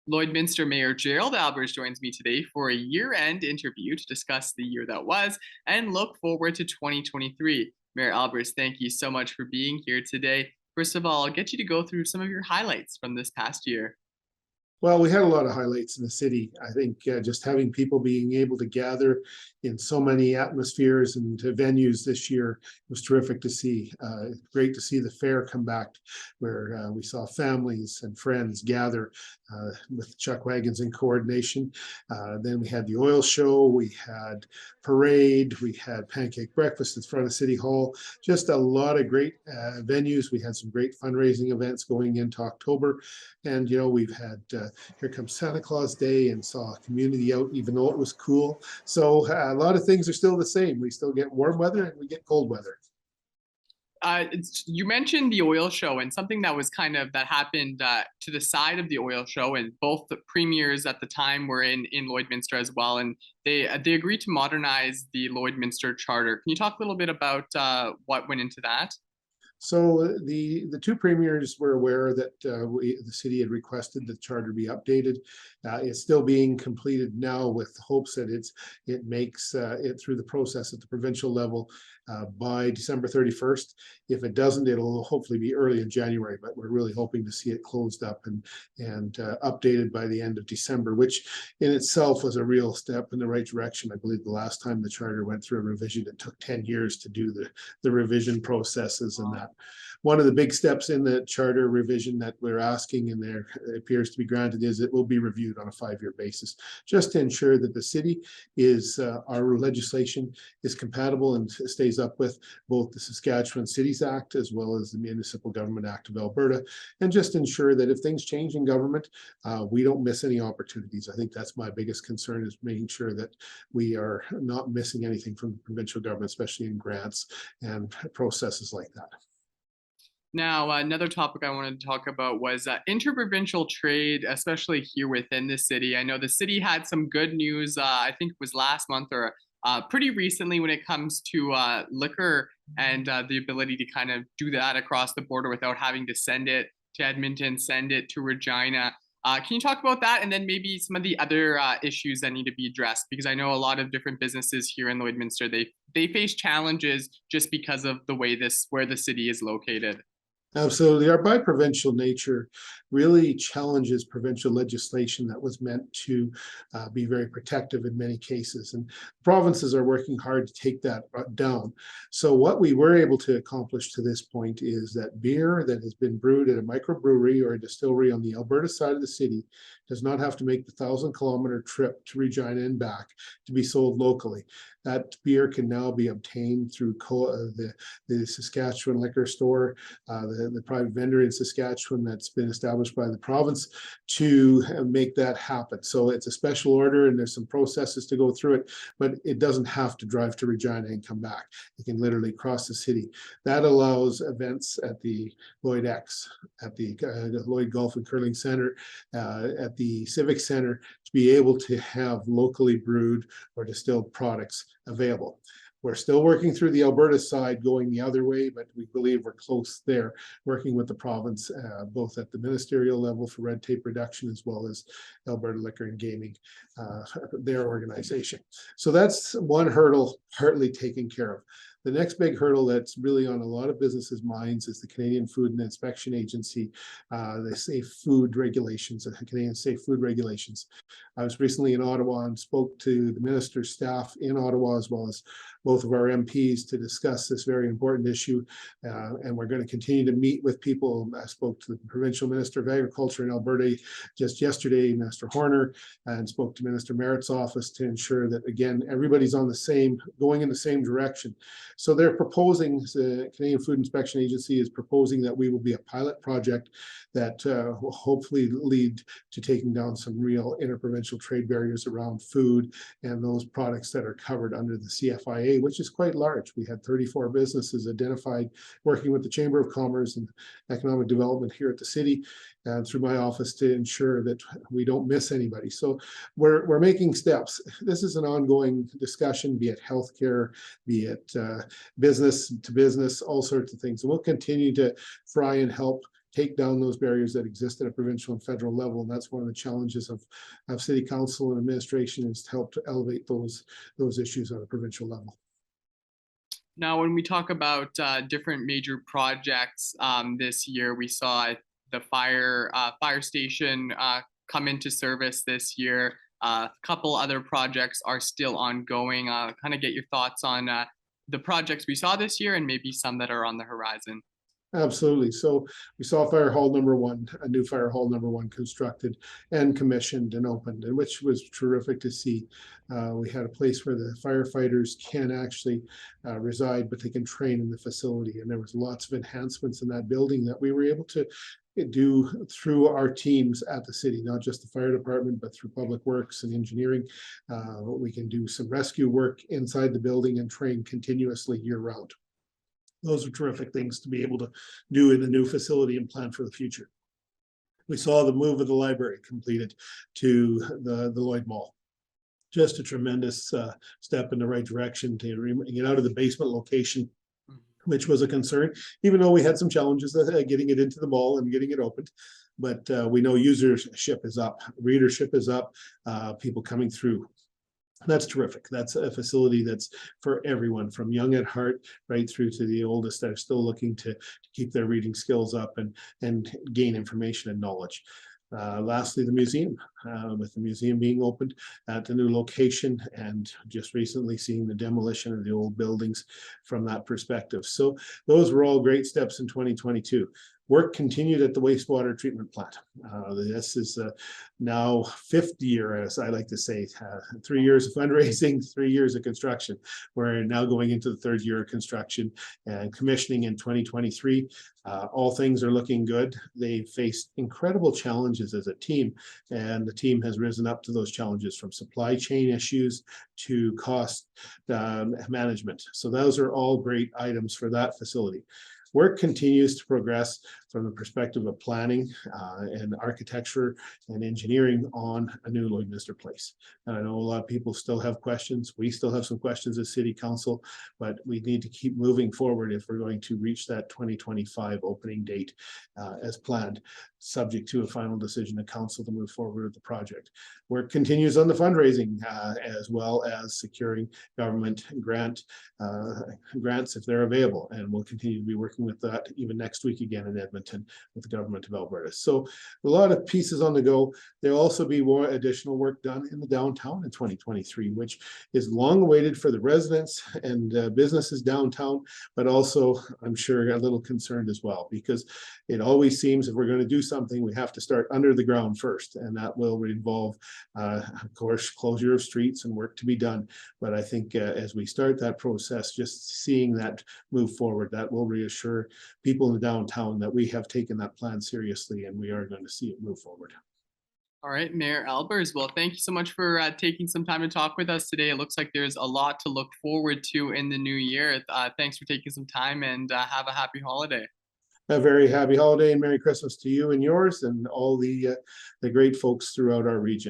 Lloydminster Mayor Gerald Aalbers joins me today for a year-end interview to discuss the year that was and look forward to 2023. Mayor Aalbers, thank you so much for being here today. First of all, I'll get you to go through some of your highlights from this past year. Well, we had a lot of highlights in the city. I think just having people being able to gather in so many atmospheres and venues this year was terrific to see. Great to see the fair come back, where we saw families and friends gather with chuck wagons in coordination. Then we had the oil show, we had parade, we had pancake breakfast in front of City Hall. Just a lot of great venues. We had some great fundraising events going into October. And, we've had Here Comes Santa Claus Day and saw a community out, even though it was cool. So a lot of things are still the same. We still get warm weather and we get cold weather. You mentioned the oil show and something that was that happened to the side of the oil show, and both the premiers at the time were in Lloydminster as well, and they agreed to modernize the Lloydminster Charter. Can you talk a little bit about what went into that? So the two premiers were aware that the city had requested the charter be updated. It's still being completed now with hopes that it makes it through the process at the provincial level by December 31st. If it doesn't, it'll hopefully be early in January, but we're really hoping to see it closed up and updated by the end of December, which in itself was a real step in the right direction. I believe the last time the charter went through a revision, it took 10 years to do the revision processes and that. One of the big steps in the charter revision that we're asking, and there appears to be granted, is it will be reviewed on a 5-year basis, just to ensure that the city our legislation is compatible and stays up with both the Saskatchewan Cities Act as well as the Municipal Government Act of Alberta, and just ensure that if things change in government, we don't miss any opportunities. I think that's my biggest concern, is making sure that we are not missing anything from the provincial government, especially in grants and processes like that. Now, another topic I wanted to talk about was interprovincial trade, especially here within the city. I know the city had some good news, I think it was last month or pretty recently, when it comes to liquor and the ability to do that across the border without having to send it to Edmonton, send it to Regina. Can you talk about that, and then maybe some of the other issues that need to be addressed? Because I know a lot of different businesses here in Lloydminster, they face challenges just because of the way where the city is located. Absolutely. Our bi-provincial nature really challenges provincial legislation that was meant to be very protective in many cases. And provinces are working hard to take that down. So what we were able to accomplish to this point is that beer that has been brewed at a microbrewery or a distillery on the Alberta side of the city does not have to make the 1,000-kilometer trip to Regina and back to be sold locally. That beer can now be obtained through the Saskatchewan liquor store, the private vendor in Saskatchewan that's been established by the province to make that happen. So it's a special order and there's some processes to go through it, but it doesn't have to drive to Regina and come back. It can literally cross the city. That allows events at the Lloyd X, at the Lloyd Golf and Curling Center, at the Civic Center, to be able to have locally brewed or distilled products available. We're still working through the Alberta side going the other way, but we believe we're close there, working with the province, both at the ministerial level for red tape reduction as well as Alberta Liquor and Gaming, their organization. So that's one hurdle partly taken care of. The next big hurdle that's really on a lot of businesses' minds is the Canadian Food and Inspection Agency, the Safe Food Regulations, the Canadian Safe Food Regulations. I was recently in Ottawa and spoke to the minister's staff in Ottawa, as well as both of our MPs, to discuss this very important issue. And we're going to continue to meet with people. I spoke to the Provincial Minister of Agriculture in Alberta just yesterday, Minister Horner, and spoke to Minister Merritt's office to ensure that, again, everybody's on going in the same direction. So they're proposing, the Canadian Food Inspection Agency is proposing that we will be a pilot project that will hopefully lead to taking down some real interprovincial trade barriers around food and those products that are covered under the CFIA, which is quite large. We had 34 businesses identified, working with the Chamber of Commerce and Economic Development here at the city and through my office to ensure that we don't miss anybody. So we're making steps. This is an ongoing discussion, be it healthcare, be it business to business, all sorts of things. And we'll continue to try and help take down those barriers that exist at a provincial and federal level. And that's one of the challenges of city council and administration, is to help to elevate those issues at a provincial level. Now, when we talk about different major projects this year, we saw the fire station come into service this year. A couple other projects are still ongoing. Kind of get your thoughts on the projects we saw this year and maybe some that are on the horizon. Absolutely. So we saw Fire Hall number 1, a new Fire Hall number 1 constructed and commissioned and opened, and which was terrific to see. We had a place where the firefighters can actually reside, but they can train in the facility. And there was lots of enhancements in that building that we were able to do through our teams at the city, not just the fire department, but through public works and engineering. We can do some rescue work inside the building and train continuously year round. Those are terrific things to be able to do in the new facility and plan for the future. We saw the move of the library completed to the Lloyd Mall. Just a tremendous step in the right direction to get out of the basement location, which was a concern, even though we had some challenges getting it into the mall and getting it opened. But we know usership is up, readership is up, people coming through. That's terrific. That's a facility that's for everyone, from young at heart right through to the oldest, that are still looking to keep their reading skills up and gain information and knowledge. Lastly, the museum, with the museum being opened at the new location, and just recently seeing the demolition of the old buildings from that perspective. So those were all great steps in 2022. Work continued at the wastewater treatment plant. This is now 5th year, as I like to say, 3 years of fundraising, 3 years of construction. We're now going into the 3rd year of construction and commissioning in 2023. All things are looking good. They faced incredible challenges as a team, and the team has risen up to those challenges, from supply chain issues to cost management. So those are all great items for that facility. Work continues to progress from the perspective of planning and architecture and engineering on a new Lloydminster Place. And I know a lot of people still have questions. We still have some questions as City Council, but we need to keep moving forward if we're going to reach that 2025 opening date as planned, subject to a final decision of council to move forward with the project. Work continues on the fundraising as well as securing government grants if they're available. And we'll continue to be working with that even next week again in Edmonton with the government of Alberta. So a lot of pieces on the go. There'll also be more additional work done in the downtown in 2023, which is long awaited for the residents and businesses downtown, but also I'm sure a little concerned as well, because it always seems if we're going to do something, we have to start under the ground first, and that will involve, of course, closure of streets and work to be done. But I think as we start that process, just seeing that move forward, that will reassure people in the downtown that we have taken that plan seriously and we are going to see it move forward. All right, Mayor Aalbers. Well, thank you so much for taking some time to talk with us today. It looks like there's a lot to look forward to in the new year. Thanks for taking some time, and have a happy holiday. A very happy holiday and Merry Christmas to you and yours and all the great folks throughout our region.